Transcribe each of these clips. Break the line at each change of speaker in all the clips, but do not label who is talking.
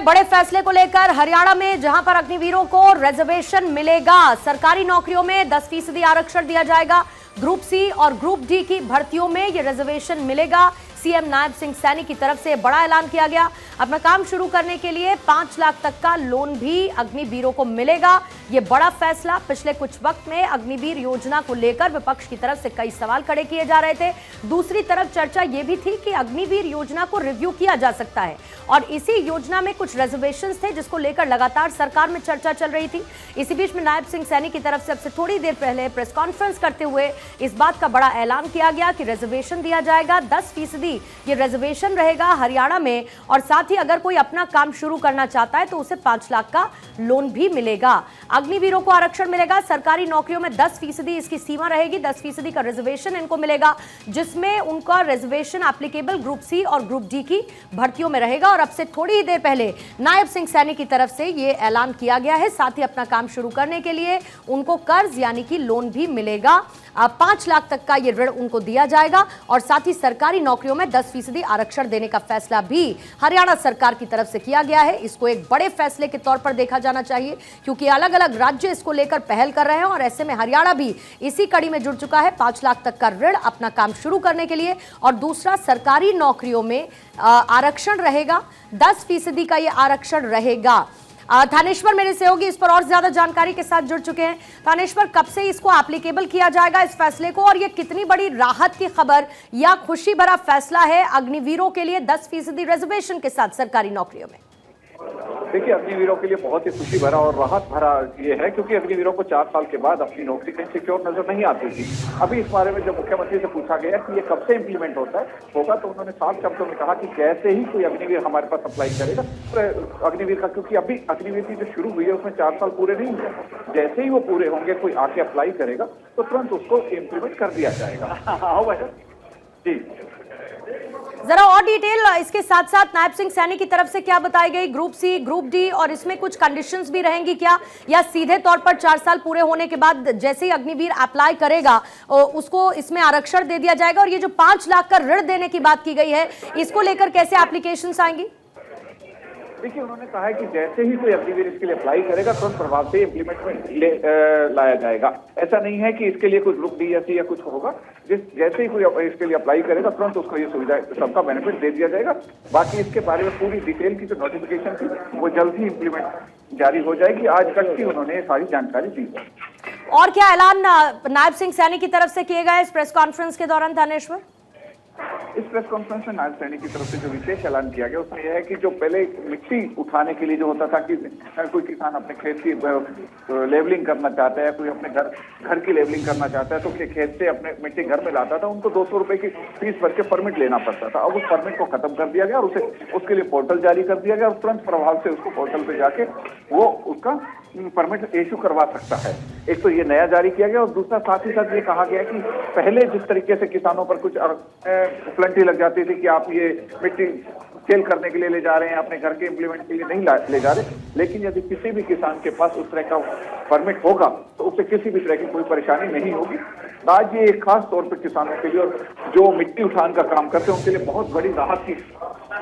बड़े फैसले को लेकर हरियाणा में जहां पर अग्निवीरों को रिजर्वेशन मिलेगा, सरकारी नौकरियों में 10% आरक्षण दिया जाएगा। ग्रुप सी और ग्रुप डी की भर्तियों में यह रिजर्वेशन मिलेगा। सीएम नायब सिंह सैनी की तरफ से बड़ा ऐलान किया गया। अपना काम शुरू करने के लिए 5 लाख तक का लोन भी अग्निवीरों को मिलेगा। यह बड़ा फैसला। पिछले कुछ वक्त में अग्निवीर योजना को लेकर विपक्ष की तरफ से कई सवाल खड़े किए जा रहे थे। दूसरी तरफ चर्चा यह भी थी कि अग्निवीर योजना को रिव्यू किया जा सकता है और इसी योजना में कुछ रिजर्वेशंस थे जिसको लेकर लगातार सरकार में चर्चा चल रही थी। इसी बीच में नायब सिंह सैनी की तरफ से अब से थोड़ी देर पहले प्रेस कॉन्फ्रेंस करते हुए इस बात का बड़ा ऐलान किया गया कि रिजर्वेशन दिया जाएगा। 10% ये रिजर्वेशन रहेगा हरियाणा में और साथ ही अगर कोई अपना काम शुरू करना चाहता है तो उसे 5 लाख का लोन भी मिलेगा। अग्निवीरों को आरक्षण मिलेगा। सरकारी नौकरियों में 10% इसकी सीमा रहेगी। 10% का रिजर्वेशन इनको मिलेगा, जिसमें उनका रिजर्वेशन एप्लीकेबल ग्रुप सी और ग्रुप डी की भर्तियों में रहेगा। और अब से थोड़ी ही देर पहले नायब सिंह सैनी की तरफ से ये ऐलान किया गया है। साथ ही अपना काम शुरू करने के लिए उनको कर्ज यानी कि लोन भी मिलेगा। 5 लाख तक का ये ऋण उनको दिया जाएगा और साथ ही सरकारी नौकरियों में 10% आरक्षण देने का फैसला भी हरियाणा सरकार की तरफ से किया गया है। इसको एक बड़े फैसले के तौर पर देखा जाना चाहिए क्योंकि अलग अलग राज्य इसको लेकर पहल कर रहे हैं और ऐसे में हरियाणा भी इसी कड़ी में जुड़ चुका है। 5 लाख तक का ऋण अपना काम शुरू करने के लिए और दूसरा सरकारी नौकरियों में आरक्षण रहेगा। 10% का ये आरक्षण रहेगा। थानेश्वर मेरे सहयोगी इस पर और ज्यादा जानकारी के साथ जुड़ चुके हैं। थानेश्वर, कब से इसको एप्लीकेबल किया जाएगा इस फैसले को और ये कितनी बड़ी राहत की खबर या खुशी भरा फैसला है अग्निवीरों के लिए 10% रिजर्वेशन के साथ सरकारी नौकरियों में?
देखिए, अग्निवीरों के लिए बहुत ही खुशी भरा और राहत भरा ये है क्योंकि अग्निवीरों को 4 साल के बाद अपनी नौकरी कहीं सिक्योर नजर नहीं आती थी। अभी इस बारे में जब मुख्यमंत्री से पूछा गया कि ये कब से इम्प्लीमेंट होगा तो उन्होंने साफ शब्दों में कहा कि जैसे ही कोई अग्निवीर हमारे पास अप्लाई करेगा तो अग्निवीर का, क्योंकि अभी अग्निवीर की जो शुरू हुई है उसमें 4 साल पूरे नहीं हुए, जैसे ही वो पूरे होंगे कोई आके अप्लाई करेगा तो तुरंत उसको इम्प्लीमेंट कर दिया जाएगा। जी,
जरा और डिटेल इसके साथ साथ नायब सिंह सैनी की तरफ से क्या बताई गई? ग्रुप सी, ग्रुप डी और इसमें कुछ कंडीशंस भी रहेंगी क्या, या सीधे तौर पर 4 साल पूरे होने के बाद जैसे ही अग्निवीर अप्लाई करेगा उसको इसमें आरक्षण दे दिया जाएगा? और ये जो 5 लाख का ऋण देने की बात की गई है, इसको लेकर कैसे एप्लीकेशंस आएंगी?
देखिए, उन्होंने कहा है कि जैसे ही कोई अग्निवीर इसके लिए अप्लाई करेगा तुरंत प्रभाव से इम्प्लीमेंट में लाया जाएगा। ऐसा नहीं है कि इसके लिए कोई ग्रुप डी या सी या कुछ होगा। जैसे ही कोई इसके लिए अप्लाई करेगा तुरंत उसको ये सुविधा, सबका बेनिफिट दे दिया जाएगा। बाकी इसके बारे में पूरी डिटेल की जो नोटिफिकेशन थी वो जल्द ही इम्प्लीमेंट जारी हो जाएगी। आज तक की उन्होंने सारी जानकारी दी है।
और क्या ऐलान नायब सिंह सैनी की तरफ से किए गए इस प्रेस कॉन्फ्रेंस के दौरान? थानेश्वर,
इस प्रेस कॉन्फ्रेंस में नायब सैनी की तरफ से जो विशेष ऐलान किया गया उसमें यह है कि जो पहले मिट्टी उठाने के लिए जो होता था कि कोई किसान अपने खेत की लेवलिंग करना चाहता है, कोई अपने घर की लेवलिंग करना चाहता है तो खेत से अपने मिट्टी घर में लाता था, उनको 200 रुपए की फीस भर के परमिट लेना पड़ता था। अब उस परमिट को खत्म कर दिया गया और उसके लिए पोर्टल जारी कर दिया गया और तुरंत प्रभाव से उसको पोर्टल पे जाके वो उसका परमिट इशू करवा सकता है। एक तो ये नया जारी किया गया और दूसरा साथ ही साथ ये कहा गया कि पहले जिस तरीके से किसानों पर कुछ प्लेंटी लग जाती थी कि आप ये मिट्टी सेल करने के लिए ले जा रहे हैं, अपने घर के इम्प्लीमेंट के लिए नहीं ले जा रहे, लेकिन यदि किसी भी किसान के पास उस तरह का परमिट होगा तो उसे किसी भी तरह की कोई परेशानी नहीं होगी। आज ये खास तौर पर किसानों के लिए और जो मिट्टी उठान का काम करते हैं उनके लिए बहुत बड़ी राहत की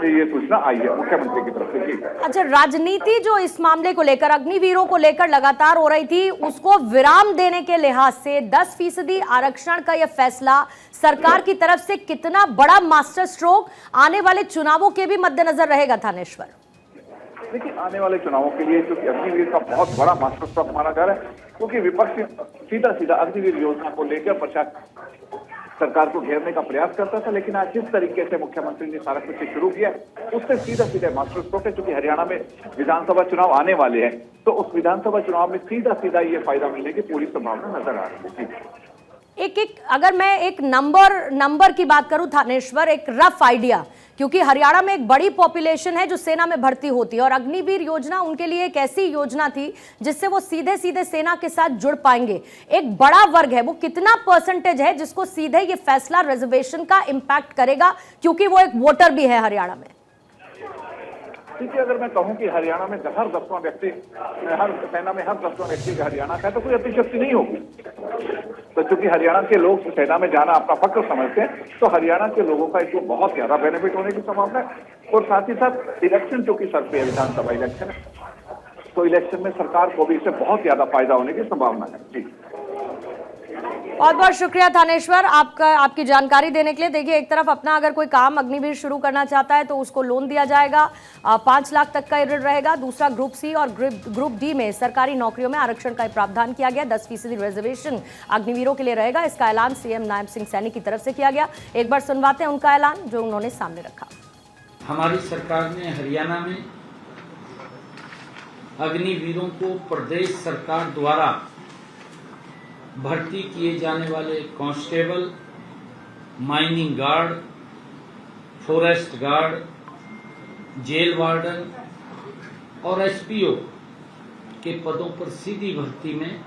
ये सूचना आई है मुख्यमंत्री की तरफ से।
अच्छा, राजनीति जो इस मामले को लेकर, अग्निवीरों को लेकर लगातार हो रही थी, उसको विराम देने के लिहाज से 10% आरक्षण का यह फैसला सरकार की तरफ से कितना बड़ा मास्टर स्ट्रोक आने वाले चुनावों के भी मद्देनजर रहेगा? थानेश्वर,
देखिए, आने वाले चुनावों के लिए जो अग्निवीर का बहुत बड़ा मास्टर स्ट्रोक माना जा रहा है क्योंकि विपक्ष सीधा अग्निवीर योजना को लेकर प्रशासन सरकार को घेरने का प्रयास करता था, लेकिन आज जिस तरीके से मुख्यमंत्री ने सारा कुछ शुरू किया उससे सीधा मास्टर स्ट्रोक है। क्योंकि हरियाणा में विधानसभा चुनाव आने वाले हैं तो उस विधानसभा चुनाव में सीधा ये फायदा मिलने की पूरी संभावना नजर आ रही है।
अगर मैं एक नंबर की बात करूं थानेश्वर, एक रफ आइडिया, क्योंकि हरियाणा में एक बड़ी पॉपुलेशन है जो सेना में भर्ती होती है और अग्निवीर योजना उनके लिए एक ऐसी योजना थी जिससे वो सीधे सेना के साथ जुड़ पाएंगे। एक बड़ा वर्ग है, वो कितना परसेंटेज है जिसको सीधे ये फैसला रिजर्वेशन का इंपैक्ट करेगा, क्योंकि वो एक वोटर भी है हरियाणा में?
क्योंकि अगर मैं कहूं कि हरियाणा में हर 10वां व्यक्ति, हर सेना में हर 10वां व्यक्ति हरियाणा का है, तो कोई अतिशक्ति नहीं होगी। तो चूंकि हरियाणा के लोग सेना में जाना अपना फक्र समझते हैं, तो हरियाणा के लोगों का इसको बहुत ज्यादा बेनिफिट होने की संभावना है। और साथ ही साथ इलेक्शन चूंकि सर पे विधानसभा इलेक्शन है, तो इलेक्शन में सरकार को भी इससे बहुत ज्यादा फायदा होने की संभावना है। जी,
बहुत बहुत शुक्रिया थानेश्वर आपकी जानकारी देने के लिए। देखिए, एक तरफ अपना अगर कोई काम अग्निवीर शुरू करना चाहता है तो उसको लोन दिया जाएगा, 5 लाख तक का ऋण रहेगा। दूसरा, ग्रुप सी और ग्रुप डी में सरकारी नौकरियों में आरक्षण का प्रावधान किया गया, 10% रिजर्वेशन अग्निवीरों के लिए रहेगा। इसका ऐलान सीएम नायब सिंह सैनी की तरफ से किया गया। एक बार सुनवाते हैं उनका ऐलान जो उन्होंने सामने रखा।
हमारी सरकार ने हरियाणा में अग्निवीरों को प्रदेश सरकार द्वारा भर्ती किए जाने वाले constable, mining guard, forest guard, jail warden और एसपीओ के पदों पर सीधी भर्ती में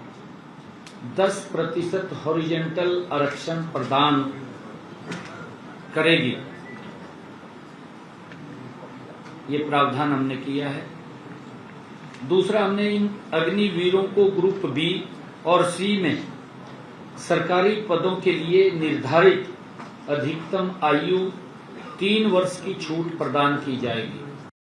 10% हॉरिजेंटल आरक्षण प्रदान करेगी। ये प्रावधान हमने किया है। दूसरा, हमने इन अग्निवीरों को ग्रुप बी और सी में सरकारी पदों के लिए निर्धारित अधिकतम आयु 3 वर्ष की छूट प्रदान की जाएगी।